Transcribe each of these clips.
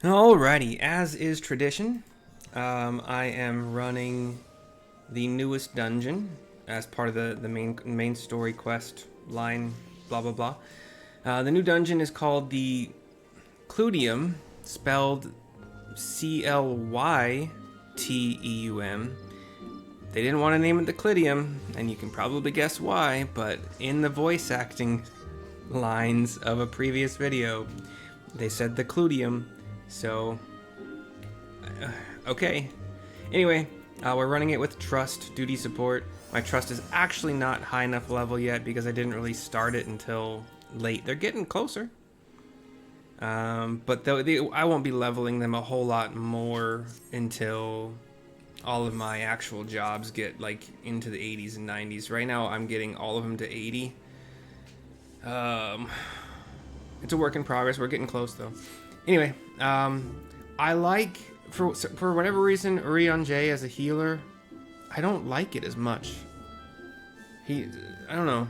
Alrighty, as is tradition, I am running the newest dungeon as part of the main story quest line, blah blah blah. The new dungeon is called the Clyteum, spelled Clyteum. They didn't want to name it the Clyteum, and you can probably guess why, but in the voice acting lines of a previous video, they said the Clyteum, so okay. Anyway, we're running it with trust, duty support. My trust is actually not high enough level yet because I didn't really start it until late. They're getting closer. But I won't be leveling them a whole lot more until all of my actual jobs get like into the 80s and 90s. Right now I'm getting all of them to 80. It's a work in progress. We're getting close though. Anyway, I like, for whatever reason, Urion J as a healer, I don't like it as much. I don't know.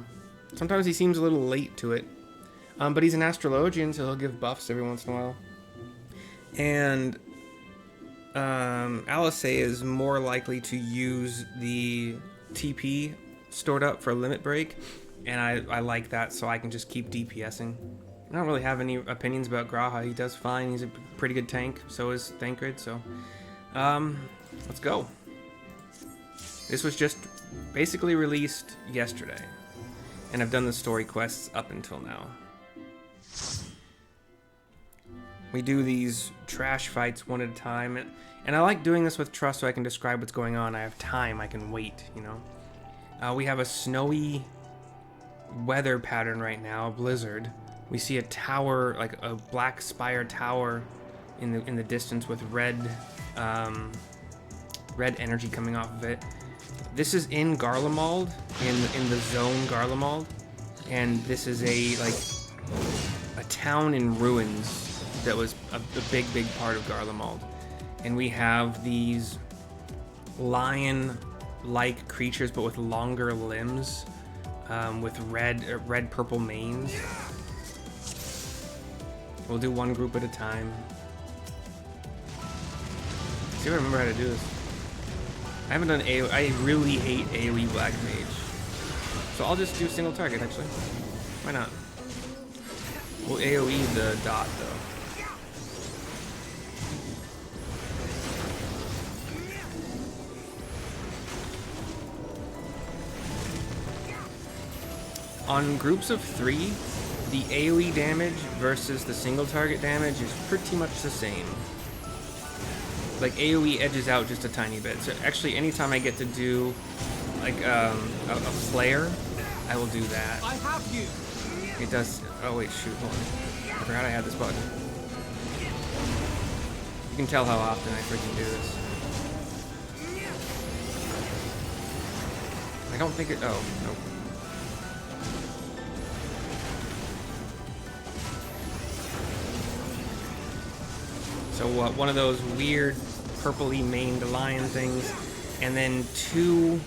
Sometimes he seems a little late to it. But he's an astrologian, so he'll give buffs every once in a while. And Alice is more likely to use the TP stored up for limit break, and I like that, so I can just keep DPSing. I don't really have any opinions about Graha. He does fine. He's a pretty good tank. So is Thancred. So, let's go. This was just basically released yesterday, and I've done the story quests up until now. We do these trash fights one at a time, and I like doing this with trust so I can describe what's going on. I have time. I can wait. You know. We have a snowy weather pattern right now, a blizzard. We see a tower, like a black spire tower in the distance with red energy coming off of it. This is in Garlemald, in the zone Garlemald, and this is a town in ruins that was a big part of Garlemald. And we have these lion-like creatures but with longer limbs, with red purple manes. We'll do one group at a time. See if I remember how to do this. I haven't done AoE. I really hate AoE Black Mage. So I'll just do single target, actually. Why not? We'll AoE the dot, though. On groups of 3, the AoE damage versus the single target damage is pretty much the same. Like, AoE edges out just a tiny bit. So actually, anytime I get to do like a flare, I will do that. I have you. It does. Oh wait, shoot, hold on. I forgot I had this button. You can tell how often I freaking do this. I don't think it. Oh, nope. So one of those weird purpley maned lion things, and then 2.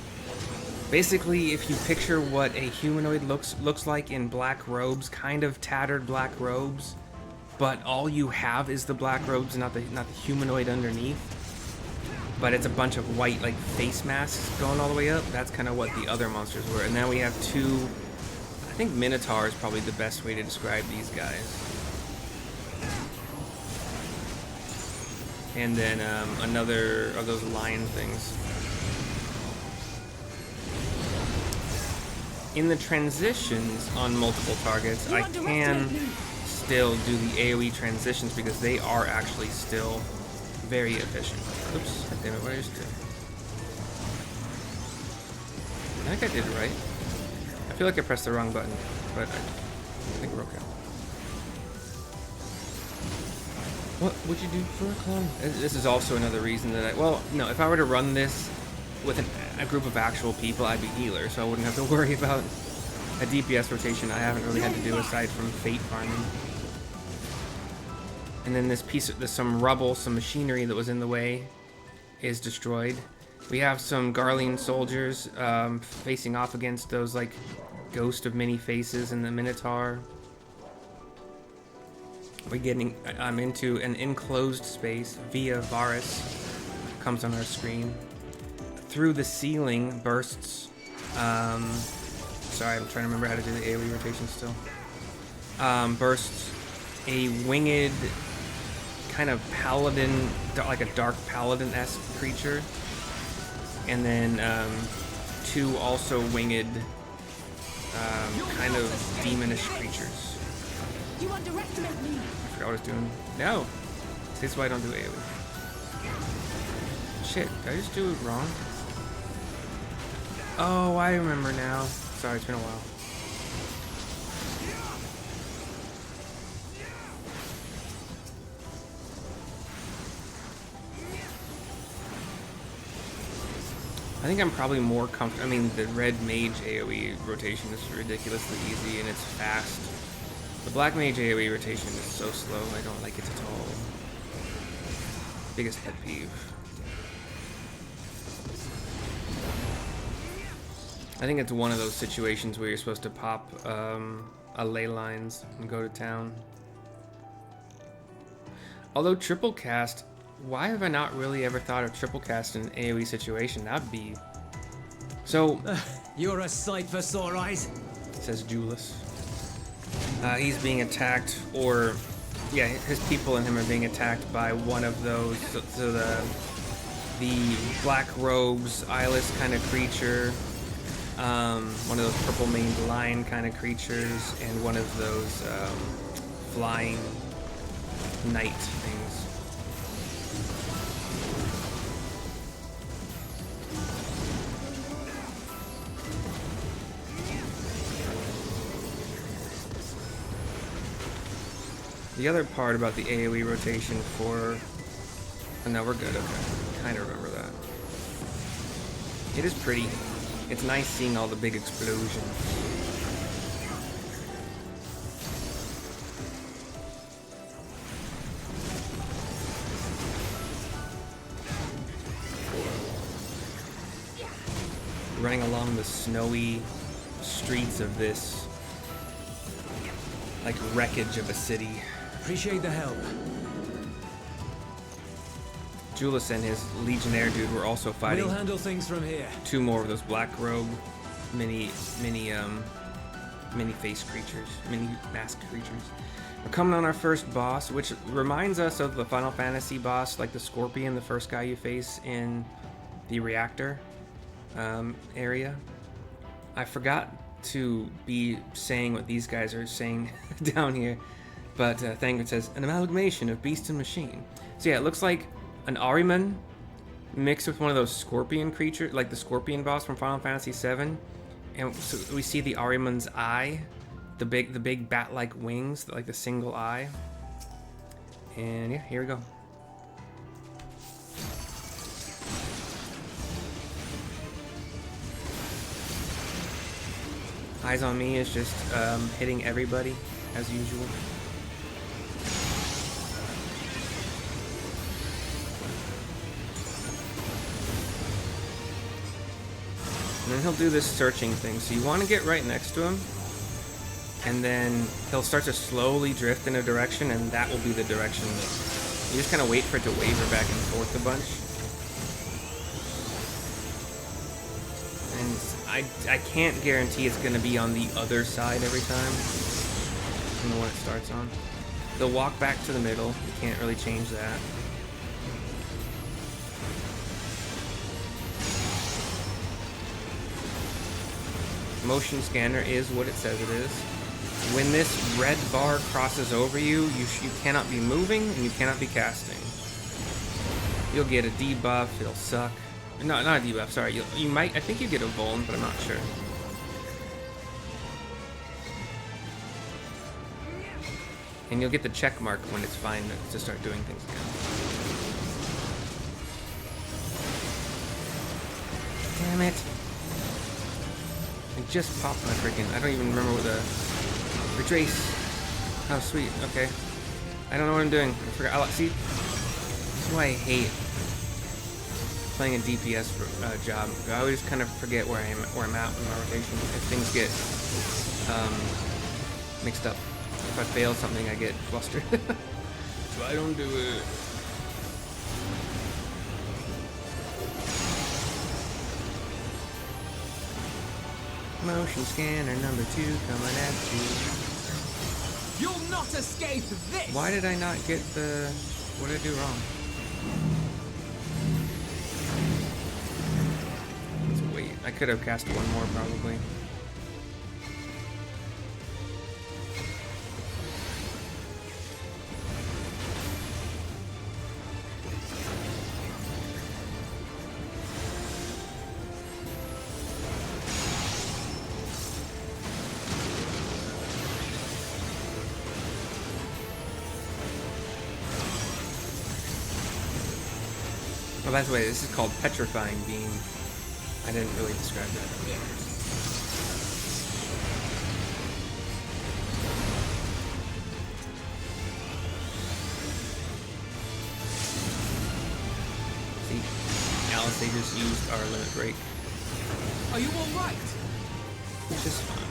Basically, if you picture what a humanoid looks like in black robes, kind of tattered black robes, but all you have is the black robes, not the humanoid underneath. But it's a bunch of white like face masks going all the way up. That's kind of what the other monsters were. And now we have 2. I think Minotaur is probably the best way to describe these guys. And then another of those lion things. In the transitions on multiple targets, I can still do the AoE transitions because they are actually still very efficient. Oops, God damn it, what did I just do? I think I did it right. I feel like I pressed the wrong button, but I think we're okay. What would you do for a clone? This is also another reason that if I were to run this with a group of actual people, I'd be healer, so I wouldn't have to worry about a DPS rotation I haven't really had to do aside from Fate farming. And then there's some rubble, some machinery that was in the way is destroyed. We have some Garlean soldiers facing off against those like ghost of many faces in the Minotaur. I'm into an enclosed space via Varus. Comes on our screen. Through the ceiling bursts. Sorry, I'm trying to remember how to do the AoE rotation still. Bursts a winged kind of paladin, like a dark paladin-esque creature. And then 2 also winged kind of demonish creatures. You underestimate me. I forgot what I was doing. No! This is why I don't do AoE. Shit, did I just do it wrong? Oh, I remember now. Sorry, it's been a while. I think I'm probably more comfortable. I mean, the red mage AoE rotation is ridiculously easy and it's fast. The black mage AoE rotation is so slow, I don't like it at all. Biggest pet peeve. I think it's one of those situations where you're supposed to pop a ley lines and go to town. Although triple cast, why have I not really ever thought of triple cast in an AoE situation? That would be... So... You're a sight for sore eyes, says Julius. He's being attacked, or... Yeah, his people and him are being attacked by one of those. So the black robes, eyeless kind of creature, one of those purple maned lion kind of creatures, and one of those flying knight things. The other part about the AoE rotation for... Oh, no, we're good, okay. Kind of remember that. It is pretty. It's nice seeing all the big explosions. Running along the snowy streets of this, like, wreckage of a city. appreciate the help. Julius and his legionnaire dude were also fighting. We'll handle things from here. 2 more of those black robe mini face creatures, mini masked creatures. We're coming on our first boss, which reminds us of the Final Fantasy boss, like the Scorpion, the first guy you face in the reactor area. I forgot to be saying what these guys are saying down here, but Thangrid says, an amalgamation of beast and machine. So yeah, it looks like an Ahriman mixed with one of those scorpion creatures, like the scorpion boss from Final Fantasy VII. And so we see the Ahriman's eye, the big bat-like wings, like the single eye. And yeah, here we go. Eyes on Me is just hitting everybody as usual. And then he'll do this searching thing. So you want to get right next to him, and then he'll start to slowly drift in a direction, and that will be the direction. You just kind of wait for it to waver back and forth a bunch. And I can't guarantee it's going to be on the other side every time. I don't know what it starts on. They'll walk back to the middle. You can't really change that. Motion scanner is what it says it is. When this red bar crosses over you, you cannot be moving and you cannot be casting. You'll get a debuff. It'll suck. No, not a debuff. Sorry. You might. I think you get a vuln, but I'm not sure. And you'll get the check mark when it's fine to start doing things again. Damn it. I just popped my freaking... I don't even remember what the... Retrace. Oh, sweet. Okay. I don't know what I'm doing. I forgot. See? This is why I hate playing a DPS job. I always kind of forget where I'm at in my rotation if things get mixed up. If I fail something, I get flustered. So I don't do it. Motion scanner number 2 coming at you. You'll not escape this! Why did I not get the... What did I do wrong? Let's wait. I could have cast one more probably. Oh, by the way, this is called Petrifying Beam. I didn't really describe that. See, Alice, they just used our limit break. Are you alright? Which is fine.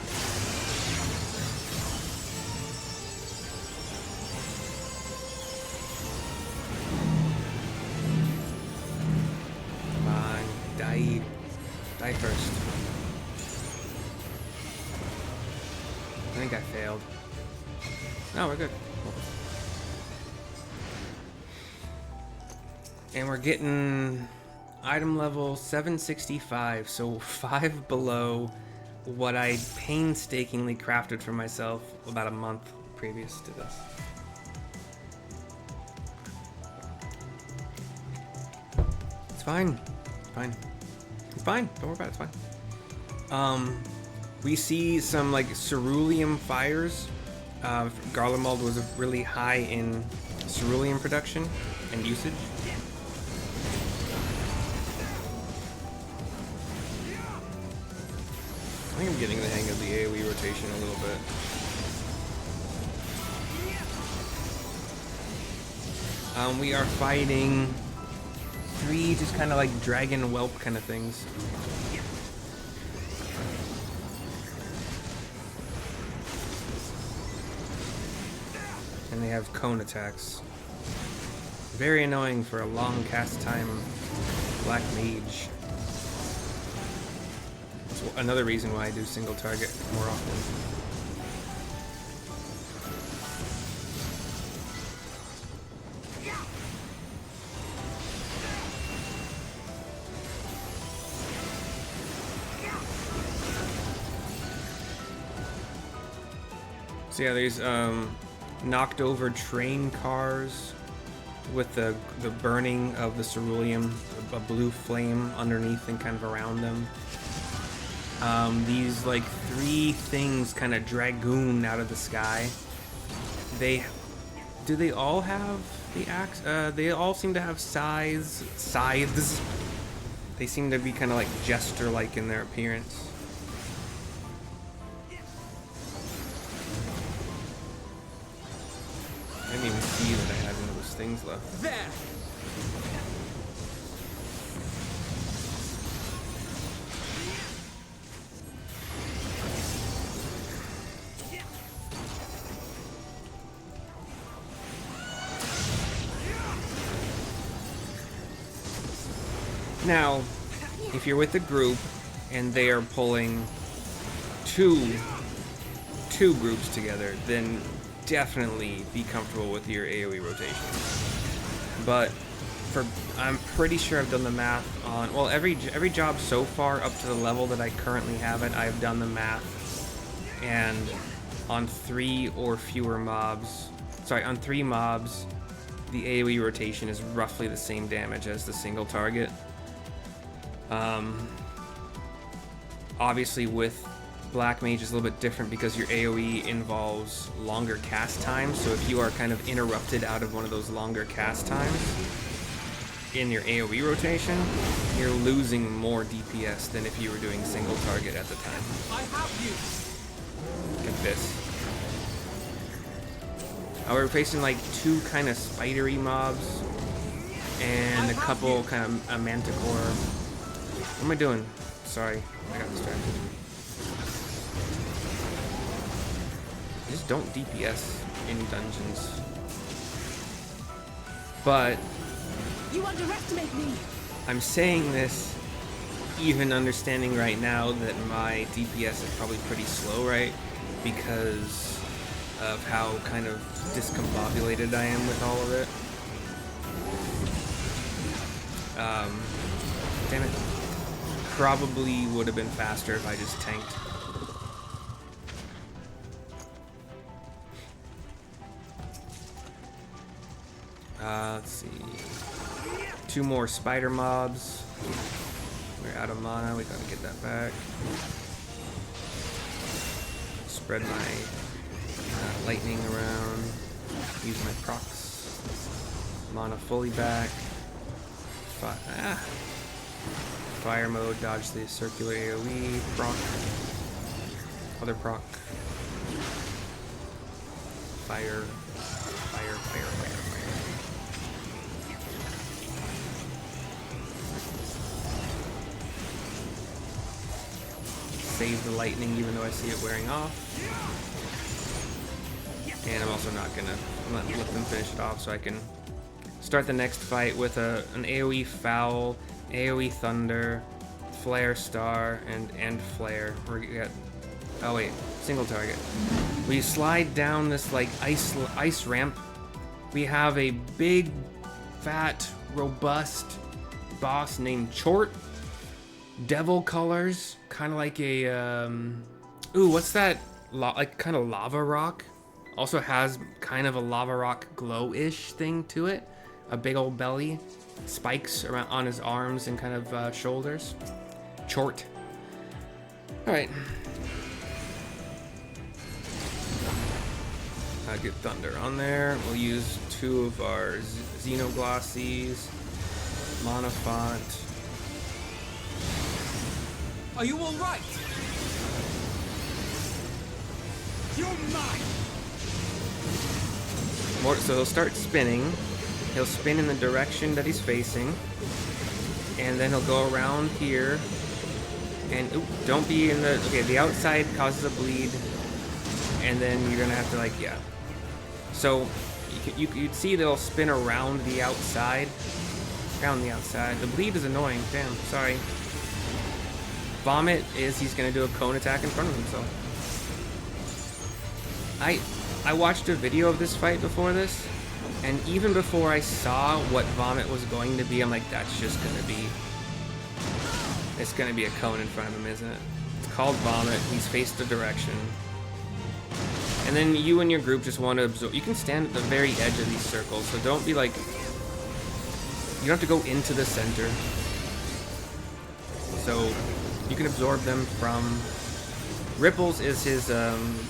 Die first. I think I failed. No, we're good. Cool. And we're getting item level 765, so 5 below what I painstakingly crafted for myself about a month previous to this. It's fine. It's fine. It's fine. Don't worry about it. It's fine. We see some like ceruleum fires. Garlemald was really high in ceruleum production and usage. I think I'm getting the hang of the AoE rotation a little bit. We are fighting 3 just kind of like dragon whelp kind of things. And they have cone attacks. Very annoying for a long cast time black mage. That's another reason why I do single target more often. So yeah, these knocked over train cars with the burning of the ceruleum, a blue flame underneath and kind of around them. These like 3 things kind of dragoon out of the sky. Do they all have the axe? They all seem to have scythes. They seem to be kind of like jester-like in their appearance. I didn't even see that I had one of those things left. There! Now, if you're with a group and they are pulling two groups together, then definitely be comfortable with your AoE rotation. But I'm pretty sure I've done the math on, well, every job so far up to the level that I currently have it, I've done the math, and on 3 or fewer mobs, on 3 mobs, the AoE rotation is roughly the same damage as the single target. Obviously with Black Mage is a little bit different because your AoE involves longer cast times, so if you are kind of interrupted out of one of those longer cast times in your AoE rotation, you're losing more DPS than if you were doing single target at the time. I have you. Look at this. We're facing like 2 kind of spidery mobs and a couple kind of a manticore. What am I doing? Sorry, I got distracted. just don't DPS in dungeons. But You underestimate me. I'm saying this even understanding right now that my DPS is probably pretty slow, right? Because of how kind of discombobulated I am with all of it. Damn it. Probably would have been faster if I just tanked. Let's see. 2 more spider mobs. We're out of mana, we gotta get that back. Spread my lightning around. Use my procs. Mana fully back. Fire mode, dodge the circular AoE. Proc. Other proc. Fire. Fire, fire, fire, fire. Save the lightning even though I see it wearing off. And I'm also not gonna let them finish it off so I can start the next fight with an AoE foul, AoE thunder, flare star, and flare. We got, oh wait, single target. We slide down this like ice ramp. We have a big, fat, robust boss named Chort. Devil colors, kind of like a ooh, what's that? Like kind of lava rock. Also has kind of a lava rock glow-ish thing to it. A big old belly, spikes around on his arms and kind of shoulders. Chort. All right. Get thunder on there. We'll use 2 of our Xenoglossies. Mana font. Are you all right? You're mine. So he'll start spinning. He'll spin in the direction that he's facing. And then he'll go around here. And ooh, don't be in the... Okay, the outside causes a bleed. And then you're going to have to like, yeah. So you'd see they'll spin around the outside. Around the outside. The bleed is annoying. Damn, sorry. Vomit is he's going to do a cone attack in front of himself. I watched a video of this fight before this, and even before I saw what Vomit was going to be, I'm like, that's just going to be... It's going to be a cone in front of him, isn't it? It's called Vomit. He's faced the direction. And then you and your group just want to absorb... You can stand at the very edge of these circles, so don't be like... You don't have to go into the center. So... You can absorb them from... Ripples is his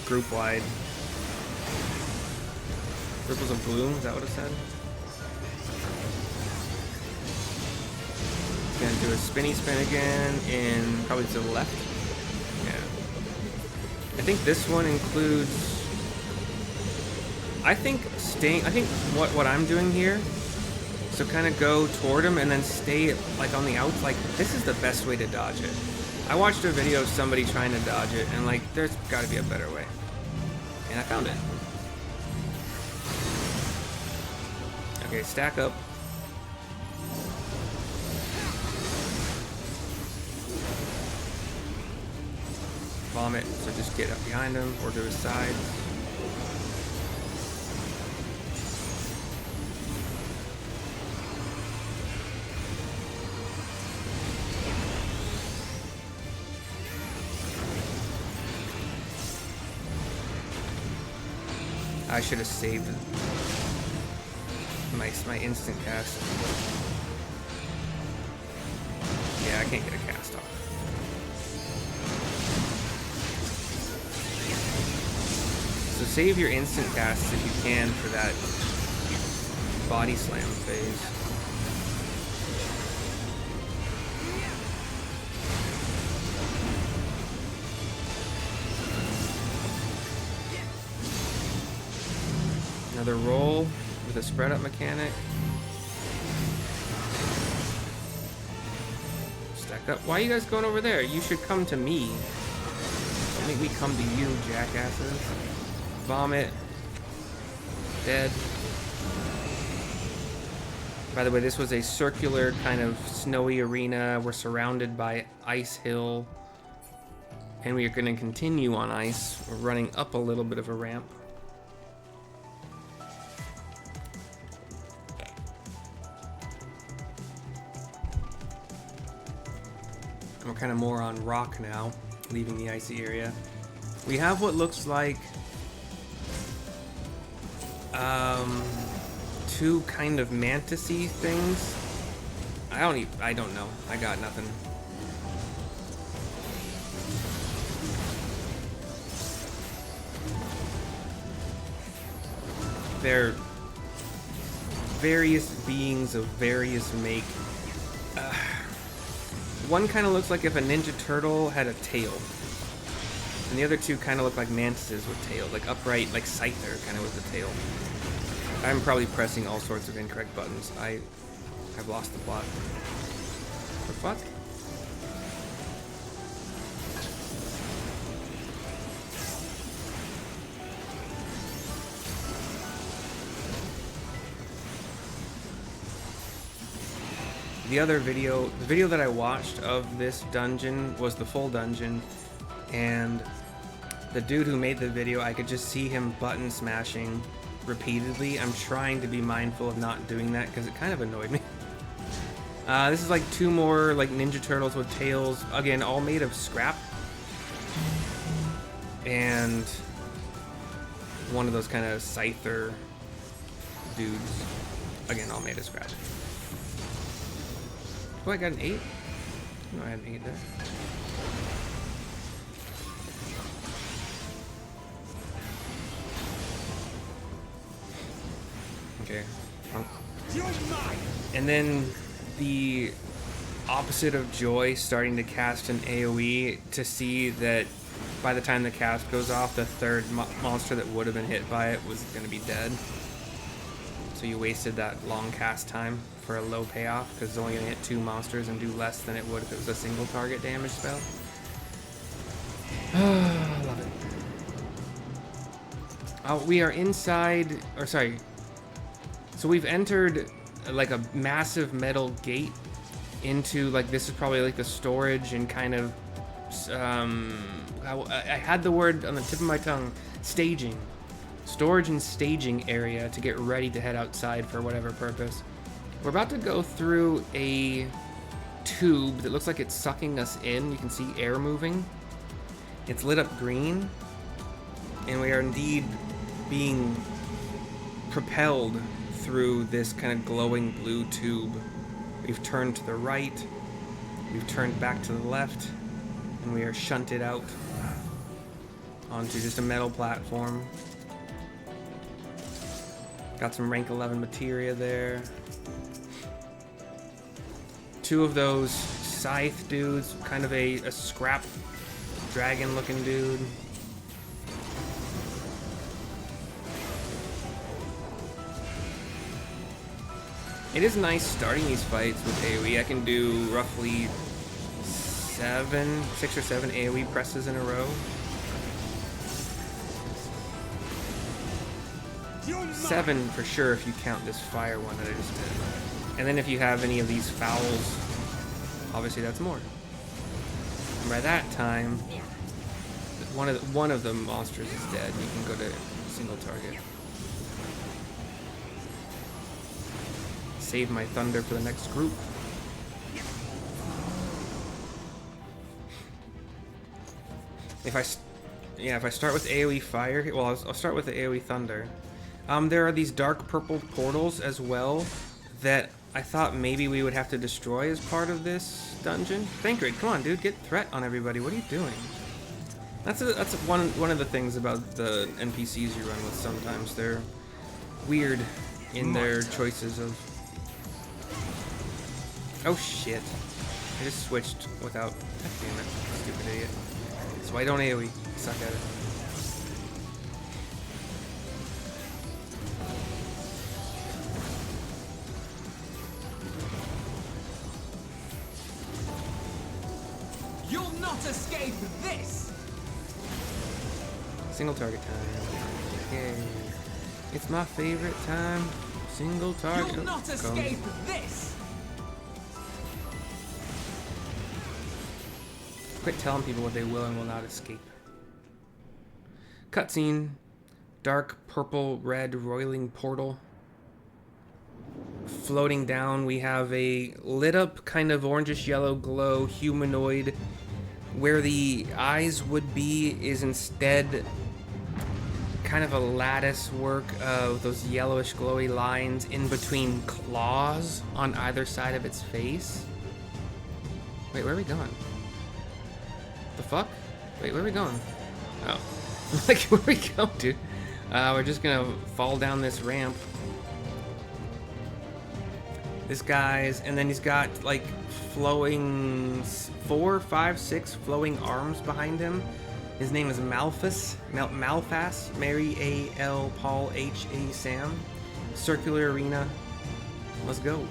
group-wide. Ripples of Bloom, is that what it said? He's gonna do a spinny spin again in probably to the left. Yeah. I think this one includes... I think what I'm doing here, so kind of go toward him and then stay like on the outs. Like, this is the best way to dodge it. I watched a video of somebody trying to dodge it, and like, there's got to be a better way. And I found it. Okay, stack up. Vomit, so just get up behind him or to his side. I should have saved my instant cast. Yeah, I can't get a cast off. So save your instant casts if you can for that body slam phase. Another roll with a spread up mechanic. Stack up. Why are you guys going over there? You should come to me. Don't make me come to you, jackasses. Vomit. Dead. By the way, this was a circular kind of snowy arena. We're surrounded by ice hill. And we are going to continue on ice. We're running up a little bit of a ramp. And we're kind of more on rock now, leaving the icy area. We have what looks like two kind of mantis-y things. I don't know. I got nothing. They're various beings of various make. One kind of looks like if a Ninja Turtle had a tail. And the other two kind of look like mantises with tails, like upright, like Scyther kind of with a tail. I'm probably pressing all sorts of incorrect buttons. I've lost the plot. The fuck? The other video, the video that I watched of this dungeon was the full dungeon, and the dude who made the video, I could just see him button smashing repeatedly. I'm trying to be mindful of not doing that because it kind of annoyed me. This is like two more like Ninja Turtles with tails, again all made of scrap, and one of those kind of Scyther dudes, again all made of scrap. Oh, I got an 8? No, I had an 8 there. Okay. And then the opposite of joy, starting to cast an AoE to see that by the time the cast goes off, the third monster that would have been hit by it was going to be dead. So you wasted that long cast time for a low payoff because it's only going to hit 2 monsters and do less than it would if it was a single target damage spell. I love it. We are inside, or sorry. So we've entered like a massive metal gate into like, this is probably like the storage and kind of, I had the word on the tip of my tongue, staging. Storage and staging area to get ready to head outside for whatever purpose. We're about to go through a tube that looks like it's sucking us in. You can see air moving. It's lit up green, and we are indeed being propelled through this kind of glowing blue tube. We've turned to the right, we've turned back to the left, and we are shunted out onto just a metal platform. Got some rank 11 materia there. 2 of those scythe dudes, kind of a scrap dragon looking dude. It is nice starting these fights with AoE. I can do roughly 6 or 7 AoE presses in a row. 7 for sure if you count this fire one that I just did. And then if you have any of these fouls, obviously that's more. And by that time, one of the monsters is dead. You can go to single target. Save my thunder for the next group. If I start with AoE fire, well, I'll start with the AoE thunder. There are these dark purple portals as well that I thought maybe we would have to destroy as part of this dungeon. Thancred, come on, dude, get threat on everybody. What are you doing? That's one of the things about the NPCs you run with sometimes. They're weird in their choices of... Oh shit. I just switched without... God damn it, stupid idiot. So I don't AoE. I suck at it. You'll not escape this! Single target time. Yay. It's my favorite time. Single target. You'll not escape this! Quit telling people what they will and will not escape. Cutscene. Dark purple red roiling portal. Floating down, we have a lit up kind of orangish yellow glow humanoid. Where the eyes would be is instead kind of a lattice work of those yellowish glowy lines in between claws on either side of its face. Wait, where are we going? The fuck? Wait, where are we going? Oh. Like, where are we going, dude? We're just gonna fall down this ramp. This guy's, and then he's got like flowing 4, 5, 6 flowing arms behind him. His name is Malphas, Malphas, Mary A. L. Paul H. A. Sam. Circular arena. Let's go.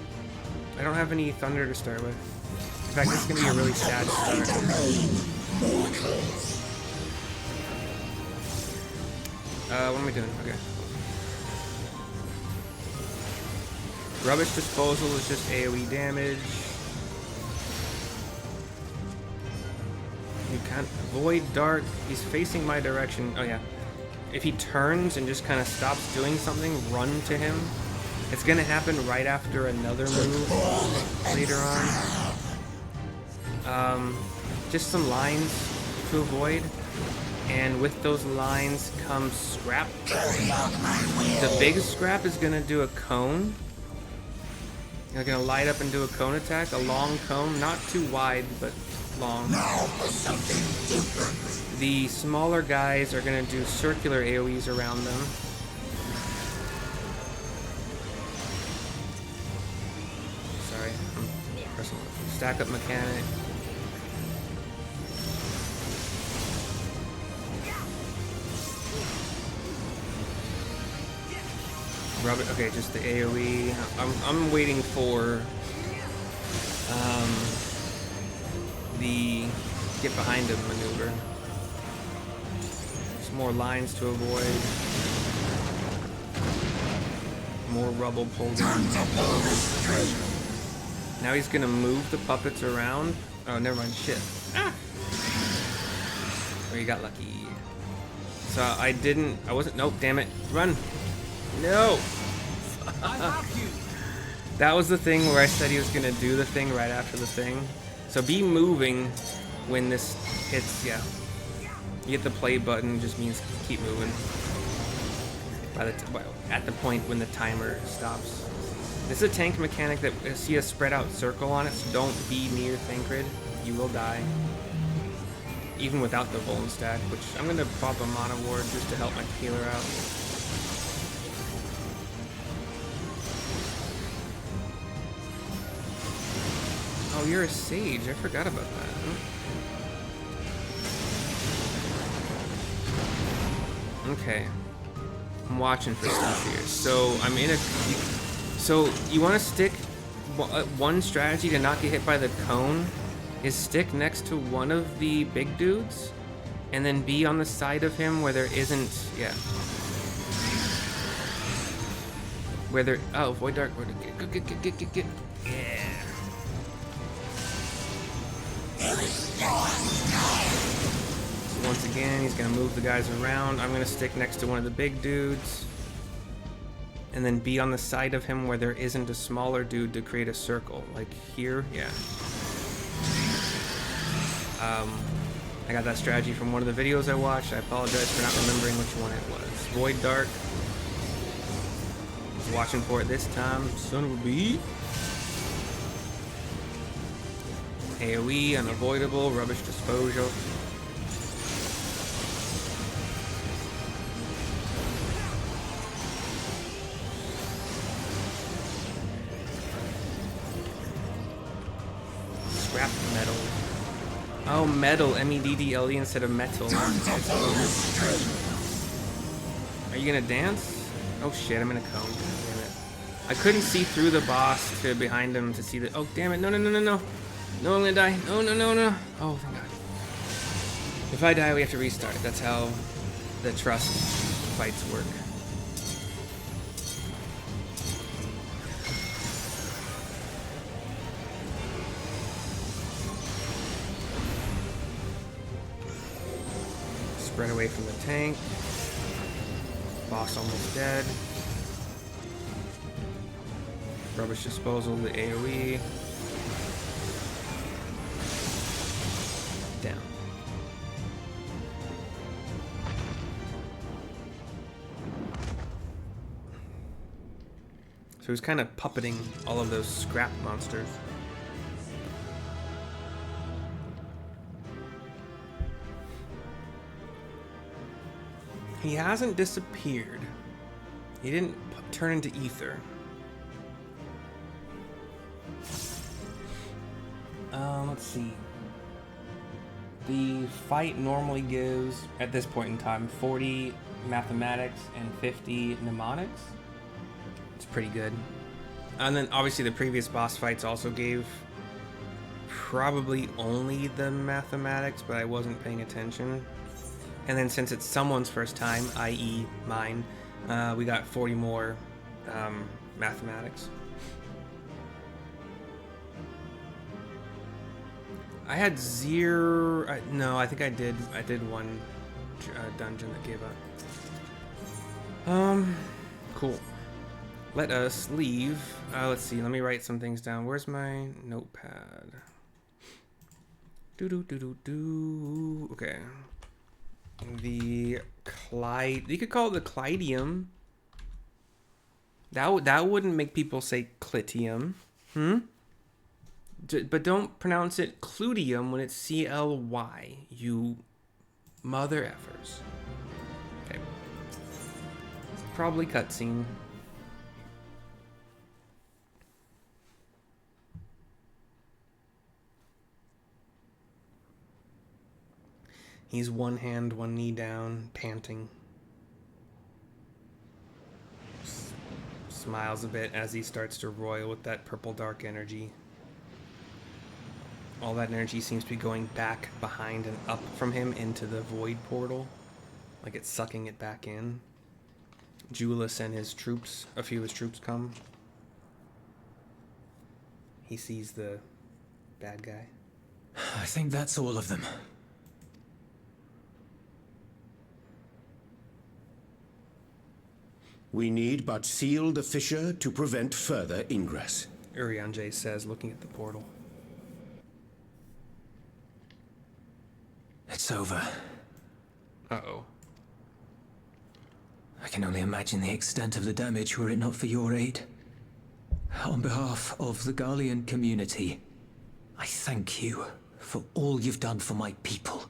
I don't have any thunder to start with. In fact, this is gonna be a really sad start. What am I doing? Okay. Rubbish disposal is just AoE damage. You can't avoid dark. He's facing my direction. Oh yeah. If he turns and just kind of stops doing something, run to him. It's gonna happen right after another move later on. Just some lines to avoid. And with those lines comes scrap. The big scrap is gonna do a cone. They're gonna light up and do a cone attack, a long cone, not too wide, but long. The smaller guys are gonna do circular AoEs around them. Sorry, I'm pressing stack up mechanic. Rubber, okay, just the AoE. I'm waiting for the get behind him maneuver. Some more lines to avoid. More rubble pulled in. Now he's gonna move the puppets around. Oh, never mind. Shit. Ah! Oh, you got lucky. So I wasn't. Nope. Damn it. Run. No. I have you. That was the thing where I said he was gonna do the thing right after the thing. So be moving when this hits. Yeah. You hit the play button. Just means keep moving. At the point when the timer stops. This is a tank mechanic that see a spread out circle on it, so don't be near Thancred. You will die. Even without the Vuln stack, which I'm gonna pop a Mana Ward just to help my healer out. Oh, you're a sage. I forgot about that. Okay. I'm watching for stuff here. So I'm in a... So you want to stick... One strategy to not get hit by the cone is stick next to one of the big dudes and then be on the side of him where there isn't... Yeah. Where there... Oh, Void Dark. Get. Yeah. So once again, he's gonna move the guys around. I'm gonna stick next to one of the big dudes and then be on the side of him where there isn't a smaller dude to create a circle. Like here, yeah. I got that strategy from one of the videos I watched. I apologize for not remembering which one it was. Void Dark. I was watching for it this time. Son of a bee. AoE, unavoidable, rubbish disposal. Scrap metal. Oh, metal, M-E-D-D-L-E instead of metal. Are you gonna dance? Oh shit, I'm in a cone. Damn it. I couldn't see through the boss to behind him to see the... Oh, damn it, no. No, I'm gonna die. No. Oh, thank God. If I die, we have to restart. That's the trust fights work. Spread away from the tank. Boss almost dead. Rubbish disposal, the AoE. Down. So he's kind of puppeting all of those scrap monsters. He hasn't disappeared. He didn't turn into ether. Let's see. The fight normally gives, at this point in time, 40 mathematics and 50 mnemonics. It's pretty good. And then obviously the previous boss fights also gave probably only the mathematics, but I wasn't paying attention. And then since it's someone's first time, i.e. mine, we got 40 more mathematics. I had zero. No, I think I did. I did one dungeon that gave up. Cool. Let us leave. Let's see. Let me write some things down. Where's my notepad? Do. Okay. The you could call it the Clyteum. That wouldn't make people say Clyteum. But don't pronounce it Clyteum when it's C-L-Y, you mother effers. Okay. Probably cutscene. He's one hand, one knee down, panting. Smiles a bit as he starts to roil with that purple dark energy. All that energy seems to be going back behind and up from him into the void portal. Like it's sucking it back in. Julius and his troops, a few of his troops come. He sees the bad guy. I think that's all of them. We need but seal the fissure to prevent further ingress. Urianger says, looking at the portal. It's over. Uh-oh. I can only imagine the extent of the damage were it not for your aid. On behalf of the Garlean community, I thank you for all you've done for my people,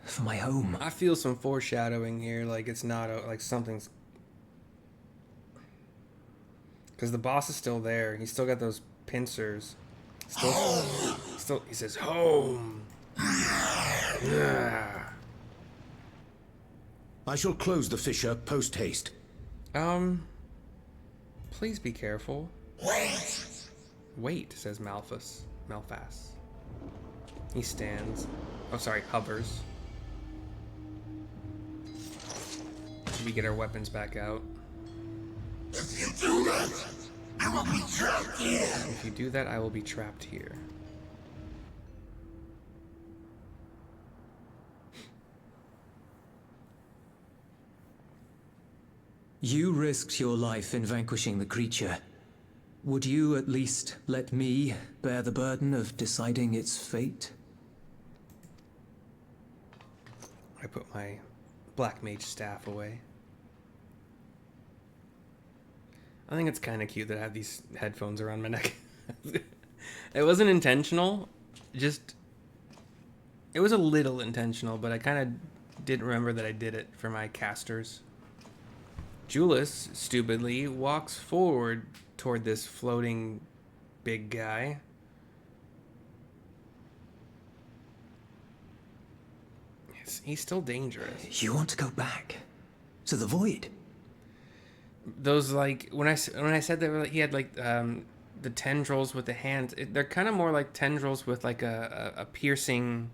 for my home. I feel some foreshadowing here, like it's not, like something's... Because the boss is still there. He's still got those pincers. Still, he says, home. Yeah. I shall close the fissure post-haste. Please be careful. Wait, says Malphas. He stands. Oh, sorry, hovers. We get our weapons back out. If you do that, I will be trapped here. If you do that, I will be trapped here. You risked your life in vanquishing the creature. Would you at least let me bear the burden of deciding its fate? I put my black mage staff away. I think it's kind of cute that I have these headphones around my neck. It wasn't intentional, just... It was a little intentional, but I kind of didn't remember that I did it for my casters. Julius, stupidly, walks forward toward this floating big guy. He's still dangerous. You want to go back? To the void? Those, like, when I said that he had, like, the tendrils with the hands, they're kind of more like tendrils with, like, a piercing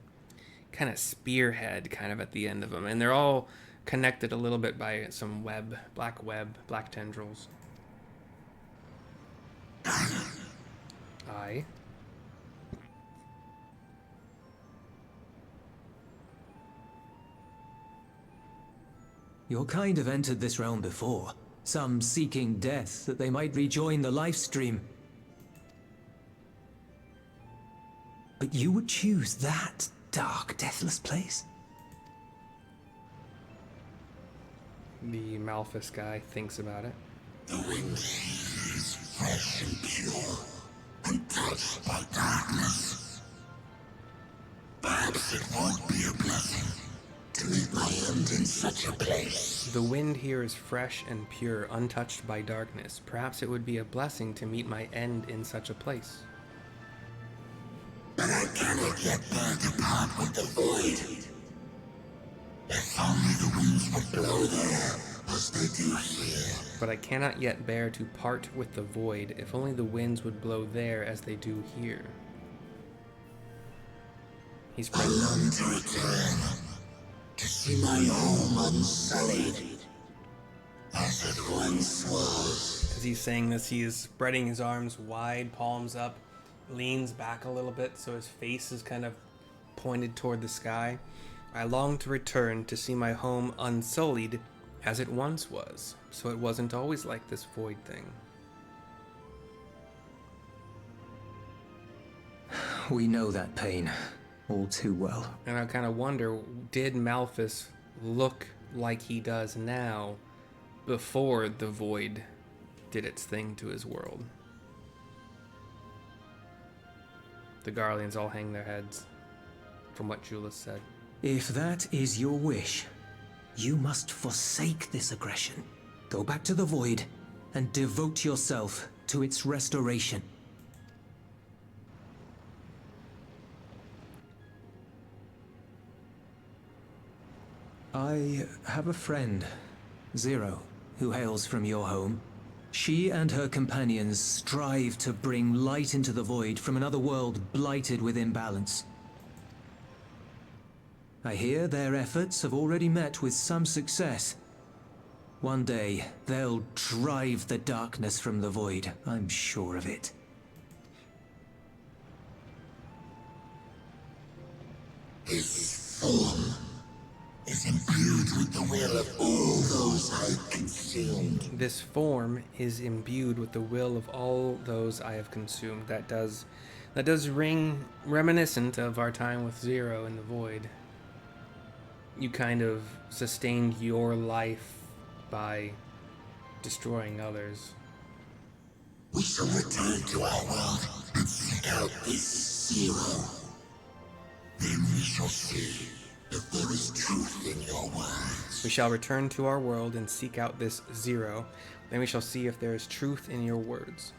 kind of spearhead kind of at the end of them. And they're all connected a little bit by some web, black tendrils. Aye. Your kind have entered this realm before, some seeking death that they might rejoin the life stream. But you would choose that dark, deathless place? The Malphus guy thinks about it. The wind is fresh and pure, untouched by darkness. Perhaps it won't be a blessing to meet my end in such a place. The wind here is fresh and pure, untouched by darkness. Perhaps it would be a blessing to meet my end in such a place. But I cannot yet bear to part with the void. If only the winds would blow there, as they do here. But I cannot yet bear to part with the void, if only the winds would blow there as they do here. He's I long to return, to see my home unsullied, as it once was. As he's saying this, he is spreading his arms wide, palms up, leans back a little bit so his face is kind of pointed toward the sky. I long to return to see my home unsullied as it once was, so it wasn't always like this void thing. We know that pain all too well. And I kind of wonder, did Malphus look like he does now before the void did its thing to his world? The Garleans all hang their heads from what Julius said. If that is your wish, you must forsake this aggression. Go back to the void and devote yourself to its restoration. I have a friend, Zero, who hails from your home. She and her companions strive to bring light into the void from another world blighted with imbalance. I hear their efforts have already met with some success. One day, they'll drive the darkness from the void, I'm sure of it. His form is imbued with the will of all those I've consumed. This form is imbued with the will of all those I have consumed. That does ring reminiscent of our time with Zero in the void. You kind of sustained your life by destroying others. We shall return to our world and seek out this Zero. Then we shall see if there is truth in your words. We shall return to our world and seek out this Zero. Then we shall see if there is truth in your words.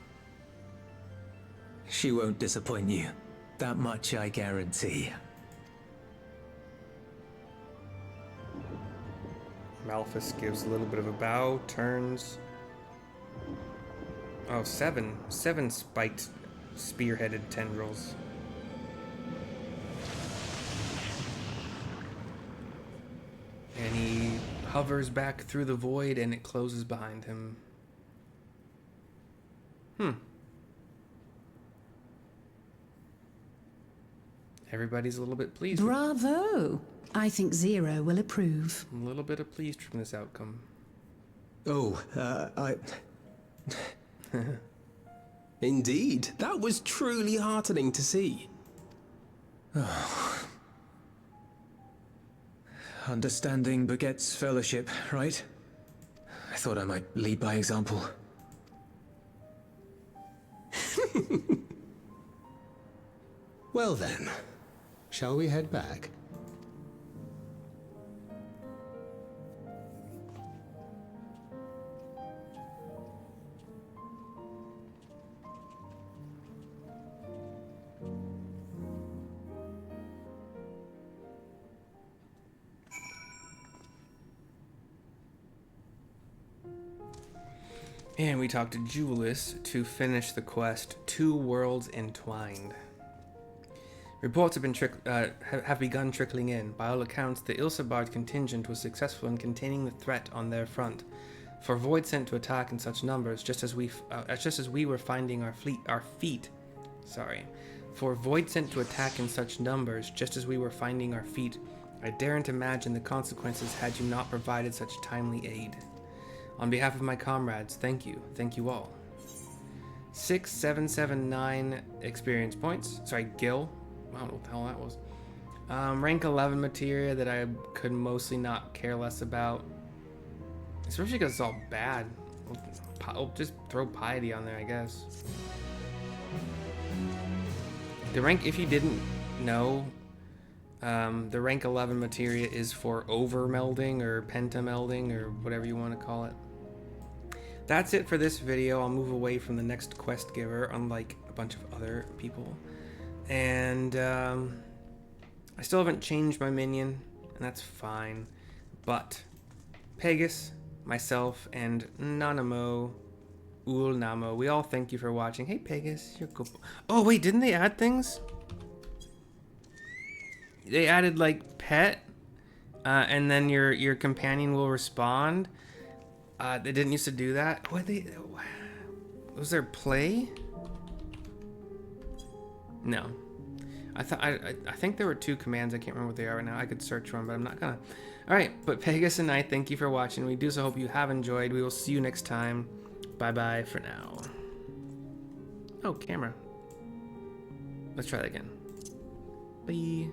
She won't disappoint you. That much I guarantee. Malphus gives a little bit of a bow, turns. Oh, seven spiked, spear-headed tendrils. And he hovers back through the void and it closes behind him. Everybody's a little bit pleased. Bravo! I think Zero will approve. A little bit of pleased from this outcome. Oh, Indeed, that was truly heartening to see. Understanding begets fellowship, right? I thought I might lead by example. Well then, shall we head back? And we talked to Julius to finish the quest, Two Worlds Entwined. Reports have begun trickling in. By all accounts, the Ilsabard contingent was successful in containing the threat on their front. For Void sent to attack in such numbers, just as we were finding our feet. For Void sent to attack in such numbers, just as we were finding our feet, I daren't imagine the consequences had you not provided such timely aid. On behalf of my comrades, thank you. Thank you all. 6779 experience points. Sorry, Gil. I don't know what the hell that was. Rank 11 materia that I could mostly not care less about. Especially because it's all bad. I'll just throw piety on there, I guess. The rank, if you didn't know, the rank 11 materia is for over-melding or penta-melding or whatever you want to call it. That's it for this video. I'll move away from the next quest giver, unlike a bunch of other people. And I still haven't changed my minion, and that's fine. But Pegasus, myself, and Nanamo, Ulnamo, we all thank you for watching. Hey Pegasus, you're cool. Oh wait, didn't they add things? They added like pet, and then your companion will respond. They didn't used to do that. What was there play? No. I think there were 2 commands. I can't remember what they are right now. I could search one, but I'm not gonna. Alright, but Pegasus and I thank you for watching. We do so hope you have enjoyed. We will see you next time. Bye bye for now. Oh, camera. Let's try that again. Bye.